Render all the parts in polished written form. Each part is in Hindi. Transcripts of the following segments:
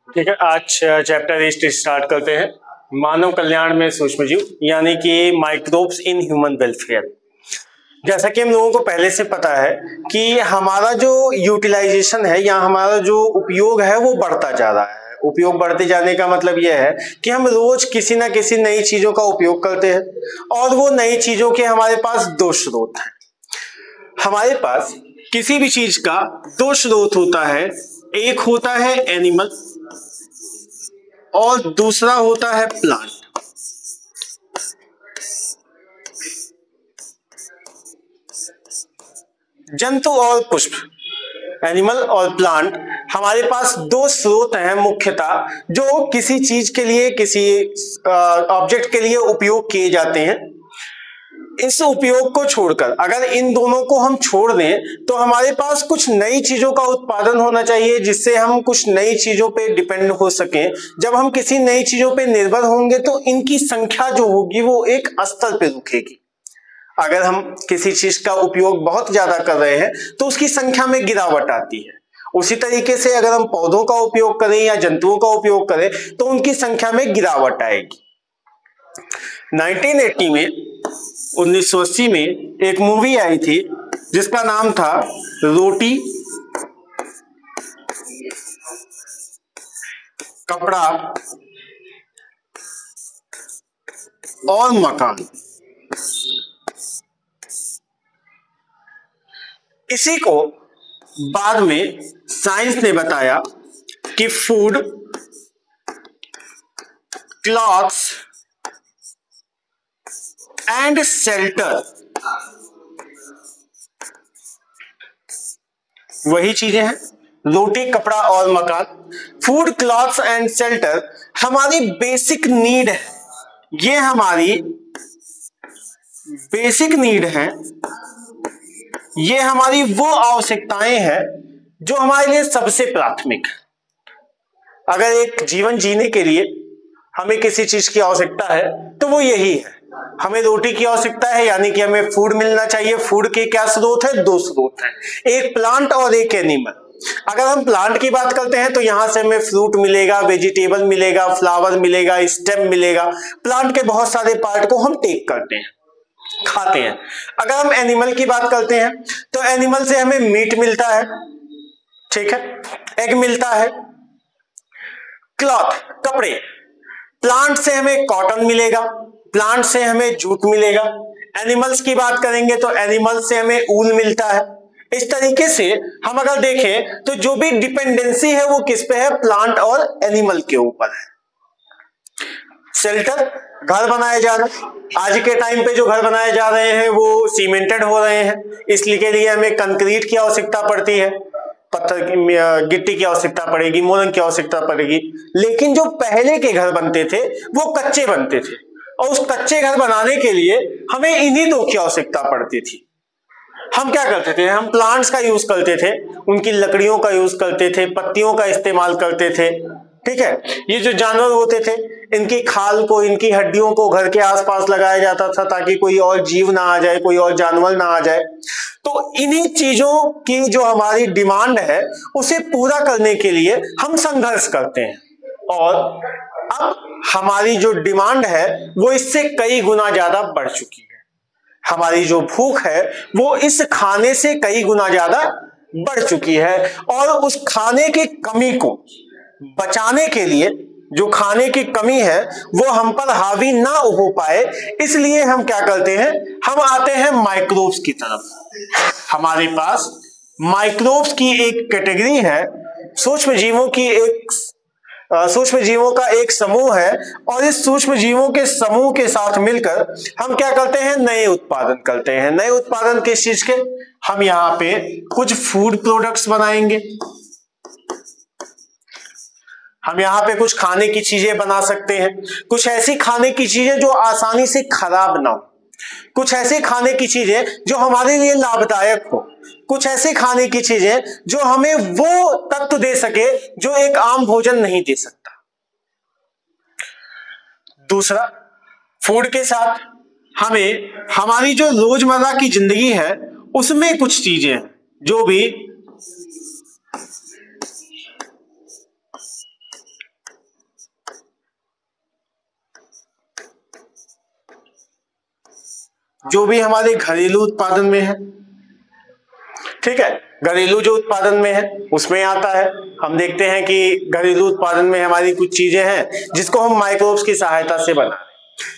ठीक है, आज चैप्टर 8 स्टार्ट करते हैं। मानव कल्याण में सूक्ष्मजीव यानी कि माइक्रोब्स इन ह्यूमन वेलफेयर। जैसा कि हम लोगों को पहले से पता है कि हमारा जो यूटिलाइजेशन है या हमारा जो उपयोग है वो बढ़ता जा रहा है। उपयोग बढ़ते जाने का मतलब यह है कि हम रोज किसी ना किसी नई चीजों का उपयोग करते हैं और वो नई चीजों के हमारे पास दो स्रोत हैं। हमारे पास किसी भी चीज का दो स्रोत होता है, एक होता है एनिमल और दूसरा होता है प्लांट। जंतु और पुष्प, एनिमल और प्लांट, हमारे पास दो स्रोत हैं मुख्यतः जो किसी चीज के लिए, किसी ऑब्जेक्ट के लिए उपयोग किए जाते हैं। इस उपयोग को छोड़कर अगर इन दोनों को हम छोड़ दें तो हमारे पास कुछ नई चीजों का उत्पादन होना चाहिए जिससे हम कुछ नई चीजों पे डिपेंड हो सकें। जब हम किसी नई चीजों पे निर्भर होंगे तो इनकी संख्या जो होगी वो एक स्तर पे रुकेगी। अगर हम किसी चीज का उपयोग बहुत ज्यादा कर रहे हैं तो उसकी संख्या में गिरावट आती है। उसी तरीके से अगर हम पौधों का उपयोग करें या जंतुओं का उपयोग करें तो उनकी संख्या में गिरावट आएगी। 1980 में 1980 में एक मूवी आई थी जिसका नाम था रोटी कपड़ा और मकान। इसी को बाद में साइंस ने बताया कि फूड, क्लॉथ्स एंड शेल्टर वही चीजें हैं। रोटी, कपड़ा और मकान, फूड, क्लॉथ्स एंड शेल्टर हमारी बेसिक नीड है। ये हमारी बेसिक नीड है, ये हमारी वो आवश्यकताएं हैं जो हमारे लिए सबसे प्राथमिक है। अगर एक जीवन जीने के लिए हमें किसी चीज की आवश्यकता है तो वो यही है। हमें रोटी की आवश्यकता है यानी कि हमें फूड मिलना चाहिए। फूड के क्या स्रोत है? दो स्रोत हैं, एक प्लांट और एक एनिमल। अगर हम प्लांट की बात करते हैं तो यहां से हमें फ्रूट मिलेगा, वेजिटेबल मिलेगा, फ्लावर मिलेगा, स्टेम मिलेगा। प्लांट के बहुत सारे पार्ट को हम टेक करते हैं, खाते हैं। अगर हम एनिमल की बात करते हैं तो एनिमल से हमें मीट मिलता है, ठीक है, एग मिलता है। क्लॉथ, कपड़े, प्लांट से हमें कॉटन मिलेगा, प्लांट से हमें जूट मिलेगा। एनिमल्स की बात करेंगे तो एनिमल से हमें ऊन मिलता है। इस तरीके से हम अगर देखें तो जो भी डिपेंडेंसी है वो किस पे है? प्लांट और एनिमल के ऊपर है। शेल्टर, घर बनाए जा रहे हैं। आज के टाइम पे जो घर बनाए जा रहे हैं वो सीमेंटेड हो रहे हैं, इसलिए के लिए हमें कंक्रीट की आवश्यकता पड़ती है, पत्थर की, गिट्टी की आवश्यकता पड़ेगी, मोरंग की आवश्यकता पड़ेगी। लेकिन जो पहले के घर बनते थे वो कच्चे बनते थे और उस कच्चे घर बनाने के लिए हमें इन्हीं दो की आवश्यकता पड़ती थी। हम क्या करते थे? हम प्लांट्स का यूज करते थे, उनकी लकड़ियों का यूज करते थे, पत्तियों का इस्तेमाल करते थे, ठीक है। ये जो जानवर होते थे इनकी खाल को, इनकी हड्डियों को घर के आसपास लगाया जाता था ताकि कोई और जीव ना आ जाए, कोई और जानवर ना आ जाए। तो इन्हीं चीजों की जो हमारी डिमांड है उसे पूरा करने के लिए हम संघर्ष करते हैं और अब हमारी जो डिमांड है वो इससे कई गुना ज्यादा बढ़ चुकी है। हमारी जो भूख है वो इस खाने से कई गुना ज्यादा बढ़ चुकी है और उस खाने की कमी को बचाने के लिए, जो खाने की कमी है वो हम पर हावी ना हो पाए, इसलिए हम क्या करते हैं? हम आते हैं माइक्रोब्स की तरफ। हमारे पास माइक्रोब्स की एक कैटेगरी है, सूक्ष्म जीवों की सूक्ष्म जीवों का एक समूह है और इस सूक्ष्म जीवों के समूह के साथ मिलकर हम क्या करते हैं? नए उत्पादन करते हैं। नए उत्पादन किस चीज के? हम यहां पे कुछ फूड प्रोडक्ट्स बनाएंगे, हम यहां पे कुछ खाने की चीजें बना सकते हैं, कुछ ऐसी खाने की चीजें जो आसानी से खराब ना हो, कुछ ऐसे खाने की चीजें जो हमारे लिए लाभदायक हो, कुछ ऐसे खाने की चीजें जो हमें वो तत्व दे सके जो एक आम भोजन नहीं दे सकता। दूसरा, फूड के साथ हमें हमारी जो रोजमर्रा की जिंदगी है उसमें कुछ चीजें जो भी जो भी हमारे घरेलू उत्पादन में है, ठीक है, घरेलू जो उत्पादन में है उसमें आता है। हम देखते हैं कि घरेलू उत्पादन में हमारी कुछ चीजें हैं जिसको हम माइक्रोब्स की सहायता से बना रहे हैं।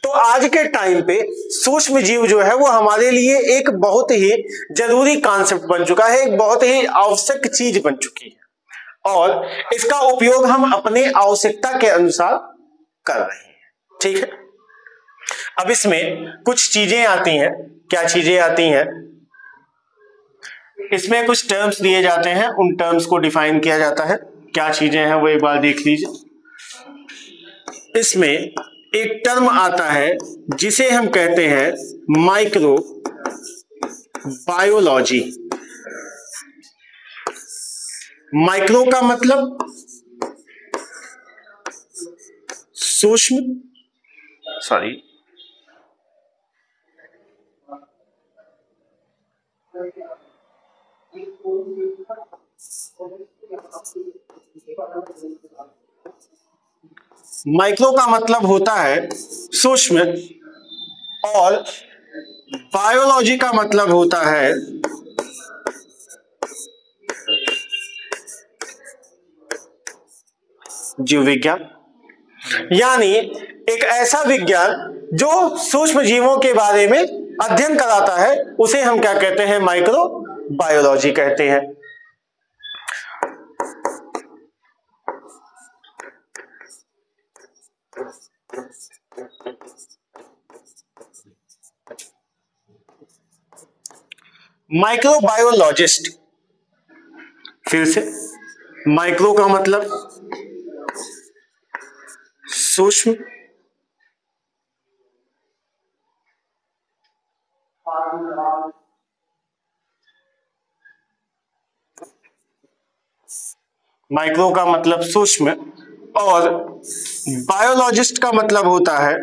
तो आज के टाइम पे सूक्ष्म जीव जो है वो हमारे लिए एक बहुत ही जरूरी कॉन्सेप्ट बन चुका है, एक बहुत ही आवश्यक चीज बन चुकी है और इसका उपयोग हम अपने आवश्यकता के अनुसार कर रहे हैं, ठीक है। अब इसमें कुछ चीजें आती हैं। क्या चीजें आती हैं? इसमें कुछ टर्म्स दिए जाते हैं, उन टर्म्स को डिफाइन किया जाता है। क्या चीजें हैं वो एक बार देख लीजिए। इसमें एक टर्म आता है जिसे हम कहते हैं माइक्रो बायोलॉजी। माइक्रो का मतलब सूक्ष्म, माइक्रो का मतलब होता है सूक्ष्म और बायोलॉजी का मतलब होता है जीव विज्ञान, यानी एक ऐसा विज्ञान जो सूक्ष्म जीवों के बारे में अध्ययन कराता है उसे हम क्या कहते हैं? माइक्रो बायोलॉजी कहते हैं। माइक्रोबायोलॉजिस्ट, फिर से माइक्रो का मतलब सूक्ष्म, माइक्रो का मतलब सूक्ष्म और बायोलॉजिस्ट का मतलब होता है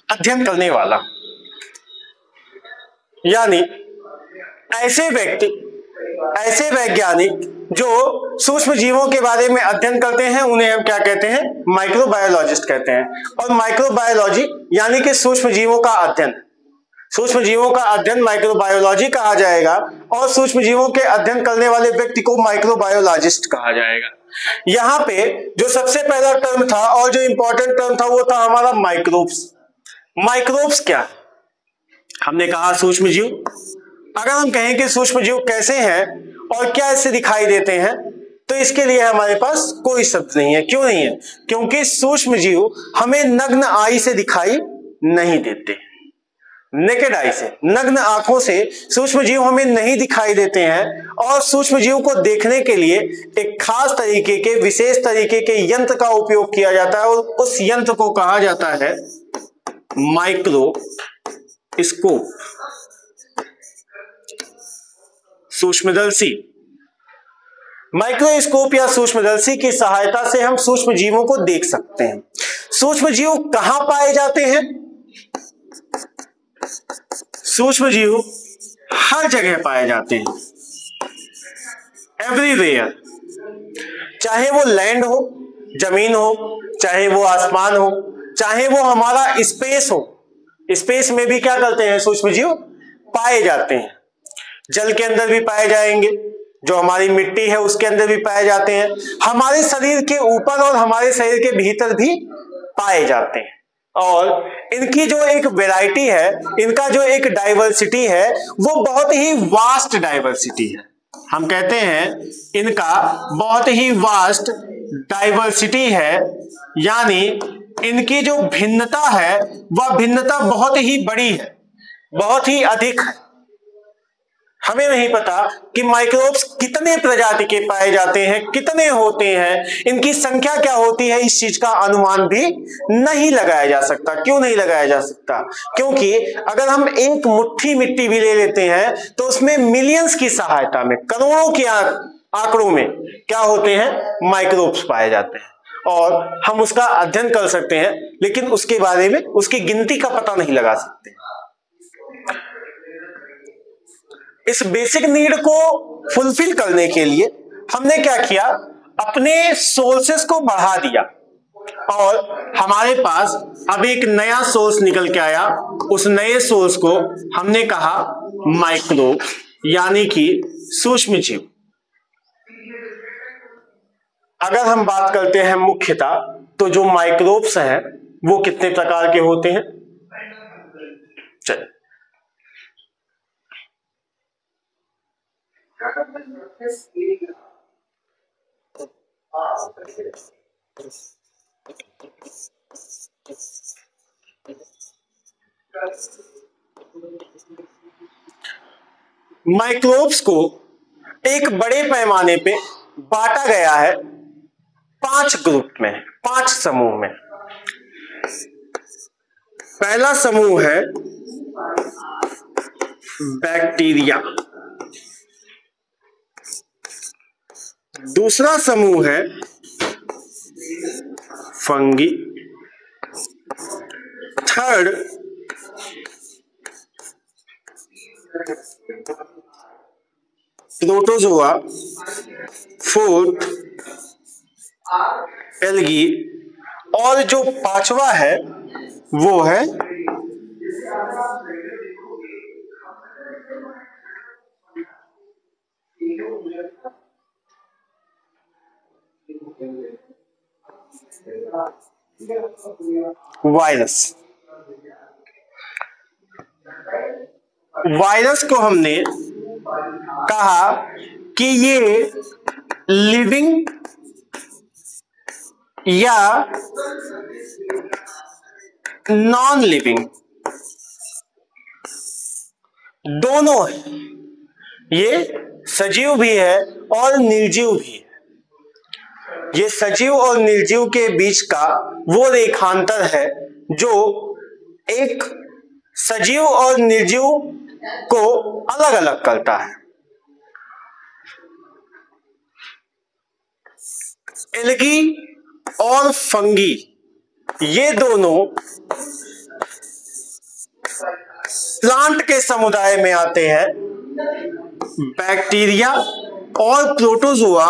अध्ययन करने वाला। यानी ऐसे व्यक्ति, ऐसे वैज्ञानिक जो सूक्ष्म जीवों के बारे में अध्ययन करते हैं उन्हें हम क्या कहते हैं? माइक्रोबायोलॉजिस्ट कहते हैं। और माइक्रोबायोलॉजी यानी कि सूक्ष्म जीवों का अध्ययन, सूक्ष्म जीवों का अध्ययन माइक्रोबायोलॉजी कहा जाएगा और सूक्ष्म जीवों के अध्ययन करने वाले व्यक्ति को माइक्रोबायोलॉजिस्ट कहा जाएगा। यहां पे जो सबसे पहला टर्म था और जो इंपॉर्टेंट टर्म था वो था हमारा माइक्रोब्स। माइक्रोब्स क्या? हमने कहा सूक्ष्म जीव। अगर हम कहें कि सूक्ष्म जीव कैसे हैं और क्या इससे दिखाई देते हैं, तो इसके लिए हमारे पास कोई शब्द नहीं है। क्यों नहीं है? क्योंकि सूक्ष्म जीव हमें नग्न आई से दिखाई नहीं देते। नेकेड आई से, नग्न आंखों से सूक्ष्म जीव हमें नहीं दिखाई देते हैं और सूक्ष्म जीव को देखने के लिए एक खास तरीके के, विशेष तरीके के यंत्र का उपयोग किया जाता है और उस यंत्र को कहा जाता है माइक्रोस्कोप, सूक्ष्मदर्शी। माइक्रोस्कोप या सूक्ष्मदर्शी की सहायता से हम सूक्ष्म जीवों को देख सकते हैं। सूक्ष्म जीव कहां पाए जाते हैं? सूक्ष्म जीव हर जगह पाए जाते हैं, एवरीवेयर। चाहे वो लैंड हो, जमीन हो, चाहे वो आसमान हो, चाहे वो हमारा स्पेस हो, स्पेस में भी क्या करते हैं? सूक्ष्म जीव पाए जाते हैं। जल के अंदर भी पाए जाएंगे, जो हमारी मिट्टी है उसके अंदर भी पाए जाते हैं, हमारे शरीर के ऊपर और हमारे शरीर के भीतर भी पाए जाते हैं। और इनकी जो एक वैरायटी है, इनका जो एक डाइवर्सिटी है वो बहुत ही वास्ट डाइवर्सिटी है। हम कहते हैं इनका बहुत ही वास्ट डाइवर्सिटी है, यानी इनकी जो भिन्नता है वह भिन्नता बहुत ही बड़ी है, बहुत ही अधिक है। हमें नहीं पता कि माइक्रोब्स कितने प्रजाति के पाए जाते हैं, कितने होते हैं, इनकी संख्या क्या होती है, इस चीज का अनुमान भी नहीं लगाया जा सकता। क्यों नहीं लगाया जा सकता? क्योंकि अगर हम एक मुट्ठी मिट्टी भी ले लेते हैं तो उसमें मिलियंस की सहायता में, करोड़ों की आंकड़ों में क्या होते हैं, माइक्रोब्स पाए जाते हैं, और हम उसका अध्ययन कर सकते हैं, लेकिन उसके बारे में उसकी गिनती का पता नहीं लगा सकते। इस बेसिक नीड को फुलफिल करने के लिए हमने क्या किया, अपने सोर्सेस को बढ़ा दिया, और हमारे पास अब एक नया सोर्स निकल के आया। उस नए सोर्स को हमने कहा माइक्रोब, यानी कि सूक्ष्म जीव। अगर हम बात करते हैं मुख्यतः, तो जो माइक्रोब्स हैं वो कितने प्रकार के होते हैं, चलिए माइक्रोब्स को एक बड़े पैमाने पे बांटा गया है 5 ग्रुप में, 5 समूह में। पहला समूह है बैक्टीरिया, दूसरा समूह है fungi, third protozoa, fourth algae, और जो पांचवा है वो है वायरस। वायरस को हमने कहा कि ये लिविंग या नॉन लिविंग दोनों है, ये सजीव भी है और निर्जीव भी है। ये सजीव और निर्जीव के बीच का वो रेखांतर है जो एक सजीव और निर्जीव को अलग अलग करता है। एल्गी और फंगी ये दोनों प्लांट के समुदाय में आते हैं। बैक्टीरिया और प्रोटोजोआ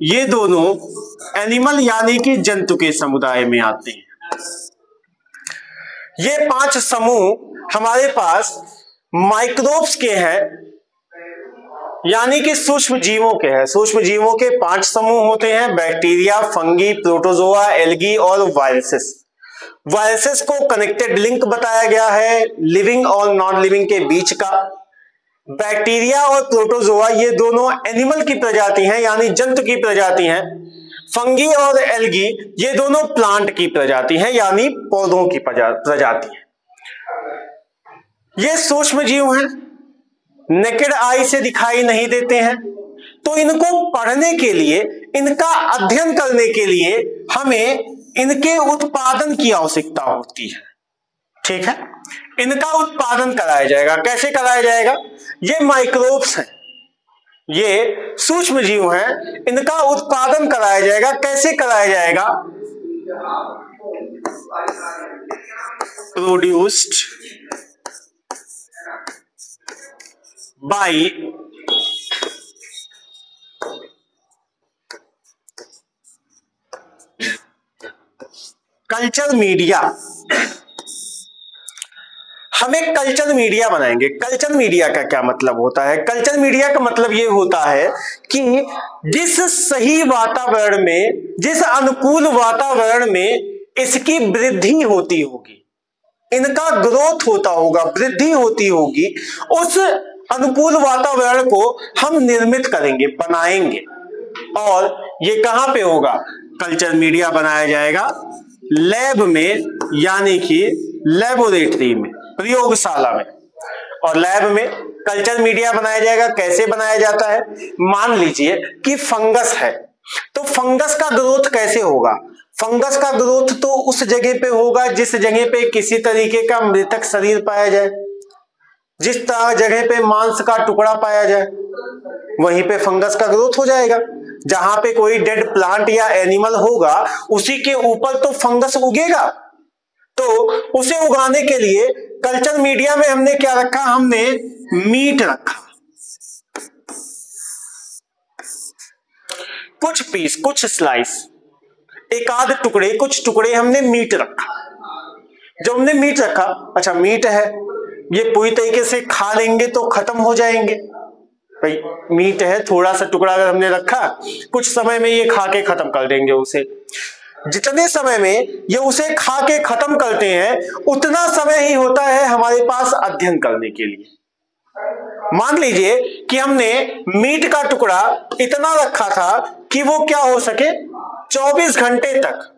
ये दोनों एनिमल यानी कि जंतु के समुदाय में आते हैं। ये 5 समूह हमारे पास माइक्रोब्स के हैं, यानी कि सूक्ष्म जीवों के हैं। सूक्ष्म जीवों के 5 समूह होते हैं, बैक्टीरिया, फंगी, प्रोटोजोआ, एल्गी और वायरसेस। वायरसेस को कनेक्टेड लिंक बताया गया है लिविंग और नॉन लिविंग के बीच का। बैक्टीरिया और प्रोटोजोआ ये दोनों एनिमल की प्रजाति हैं, यानी जंतु की प्रजाति हैं। फंगी और एल्गी ये दोनों प्लांट की प्रजाति हैं, यानी पौधों की प्रजाति हैं। ये सूक्ष्म जीव हैं, नेकेड आई से दिखाई नहीं देते हैं, तो इनको पढ़ने के लिए, इनका अध्ययन करने के लिए हमें इनके उत्पादन की आवश्यकता होती है। ठीक है, इनका उत्पादन कराया जाएगा। कैसे कराया जाएगा? ये माइक्रोब्स हैं, ये सूक्ष्म जीव हैं, इनका उत्पादन कराया जाएगा। कैसे कराया जाएगा? Produced by culture media. हम एक कल्चर मीडिया बनाएंगे। कल्चर मीडिया का क्या मतलब होता है? कल्चर मीडिया का मतलब यह होता है कि जिस सही वातावरण में, जिस अनुकूल वातावरण में इसकी वृद्धि होती होगी, इनका ग्रोथ होता होगा, वृद्धि होती होगी, उस अनुकूल वातावरण को हम निर्मित करेंगे, बनाएंगे। और ये कहां पे होगा? कल्चर मीडिया बनाया जाएगा लैब में, यानी कि लेबोरेटरी में, प्रयोगशाला में। और लैब में कल्चर मीडिया बनाया जाएगा। कैसे बनाया जाता है? मान लीजिए कि फंगस है, तो फंगस का ग्रोथ कैसे होगा? फंगस का ग्रोथ तो उस जगह पे होगा जिस जगह पे किसी तरीके का मृतक शरीर पाया जाए, जिस जगह पे मांस का टुकड़ा पाया जाए, वहीं पे फंगस का ग्रोथ हो जाएगा। जहां पे कोई डेड प्लांट या एनिमल होगा उसी के ऊपर तो फंगस उगेगा। तो उसे उगाने के लिए कल्चर मीडिया में हमने क्या रखा, हमने मीट रखा, कुछ पीस, कुछ स्लाइस, एक आध टुकड़े, कुछ टुकड़े हमने मीट रखा। जब हमने मीट रखा, अच्छा मीट है, ये पूरी तरीके से खा लेंगे तो खत्म हो जाएंगे भाई, मीट है, थोड़ा सा टुकड़ा अगर हमने रखा, कुछ समय में ये खा के खत्म कर देंगे उसे। जितने समय में ये उसे खा के खत्म करते हैं उतना समय ही होता है हमारे पास अध्ययन करने के लिए। मान लीजिए कि हमने मीट का टुकड़ा इतना रखा था कि वो क्या हो सके, 24 घंटे तक।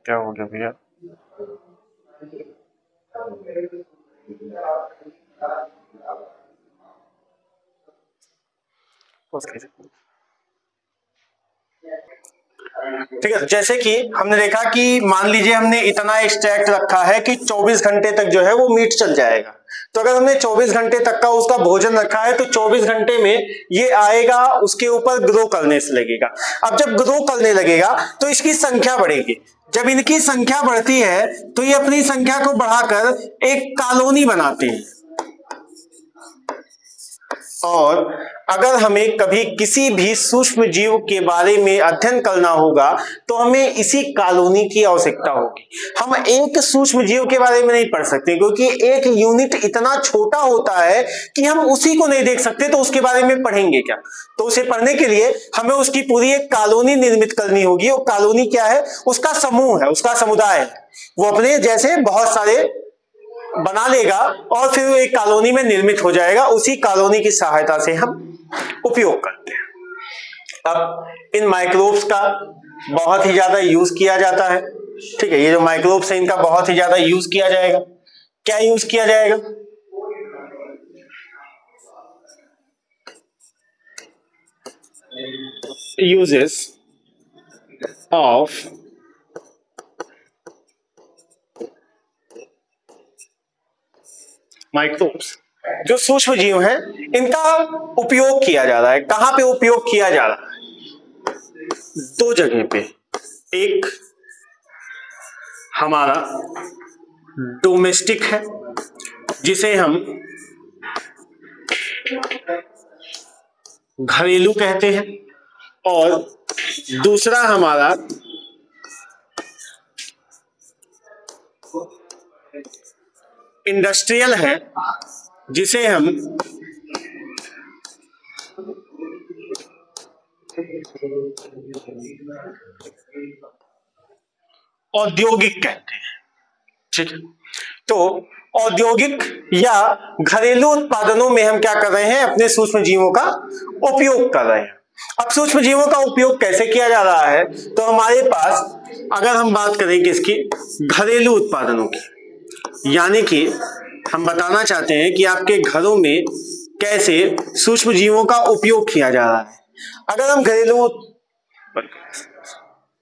क्या हो गया भैया? ठीक है, जैसे कि हमने देखा कि मान लीजिए हमने इतना एक्सट्रैक्ट रखा है कि 24 घंटे तक जो है वो मीट चल जाएगा। तो अगर हमने 24 घंटे तक का उसका भोजन रखा है तो 24 घंटे में ये आएगा, उसके ऊपर ग्रो करने से लगेगा। अब जब ग्रो करने लगेगा तो इसकी संख्या बढ़ेगी। जब इनकी संख्या बढ़ती है तो ये अपनी संख्या को बढ़ाकर एक कॉलोनी बनाती है। और अगर हमें कभी किसी भी सूक्ष्म जीव के बारे में अध्ययन करना होगा तो हमें इसी कॉलोनी की आवश्यकता होगी। हम एक सूक्ष्म जीव के बारे में नहीं पढ़ सकते क्योंकि एक यूनिट इतना छोटा होता है कि हम उसी को नहीं देख सकते, तो उसके बारे में पढ़ेंगे क्या? तो उसे पढ़ने के लिए हमें उसकी पूरी एक कॉलोनी निर्मित करनी होगी। और कॉलोनी क्या है? उसका समूह है, उसका समुदाय है। वो अपने जैसे बहुत सारे बना लेगा और फिर वो एक कॉलोनी में निर्मित हो जाएगा। उसी कॉलोनी की सहायता से हम उपयोग करते हैं। अब इन माइक्रोब्स का बहुत ही ज्यादा यूज किया जाता है। ठीक है, ये जो माइक्रोब्स है इनका बहुत ही ज्यादा यूज किया जाएगा। क्या यूज किया जाएगा? यूजेस ऑफ माइक्रोब्स, जो सूक्ष्म जीव हैं इनका उपयोग किया जा रहा है। कहां पे उपयोग किया जा रहा है? दो जगह पे। एक हमारा डोमेस्टिक है जिसे हम घरेलू कहते हैं, और दूसरा हमारा इंडस्ट्रियल है जिसे हम औद्योगिक कहते हैं। ठीक है, तो औद्योगिक या घरेलू उत्पादनों में हम क्या कर रहे हैं? अपने सूक्ष्म जीवों का उपयोग कर रहे हैं। अब सूक्ष्म जीवों का उपयोग कैसे किया जा रहा है? तो हमारे पास अगर हम बात करें किसकी, घरेलू उत्पादनों की, यानी कि हम बताना चाहते हैं कि आपके घरों में कैसे सूक्ष्म जीवों का उपयोग किया जा रहा है। अगर हम घरेलू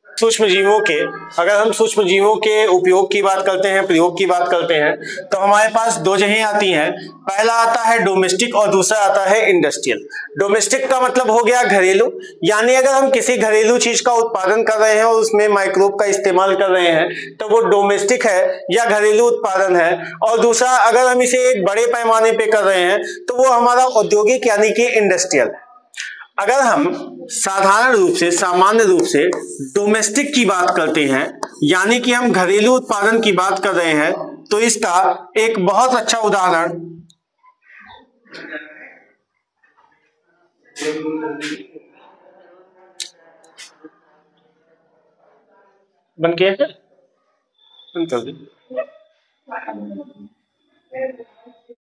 सूक्ष्म जीवों के अगर हम सूक्ष्म जीवों के उपयोग की बात करते हैं, प्रयोग की बात करते हैं, तो हमारे पास दो जगह आती हैं। पहला आता है डोमेस्टिक और दूसरा आता है इंडस्ट्रियल। डोमेस्टिक का मतलब हो गया घरेलू, यानी अगर हम किसी घरेलू चीज का उत्पादन कर रहे हैं और उसमें माइक्रोब का इस्तेमाल कर रहे हैं तो वो डोमेस्टिक है या घरेलू उत्पादन है। और दूसरा अगर हम इसे एक बड़े पैमाने पे कर रहे हैं तो वो हमारा औद्योगिक यानी कि इंडस्ट्रियल है। अगर हम साधारण रूप से, सामान्य रूप से डोमेस्टिक की बात करते हैं, यानी कि हम घरेलू उत्पादन की बात कर रहे हैं, तो इसका एक बहुत अच्छा उदाहरण बन गया है।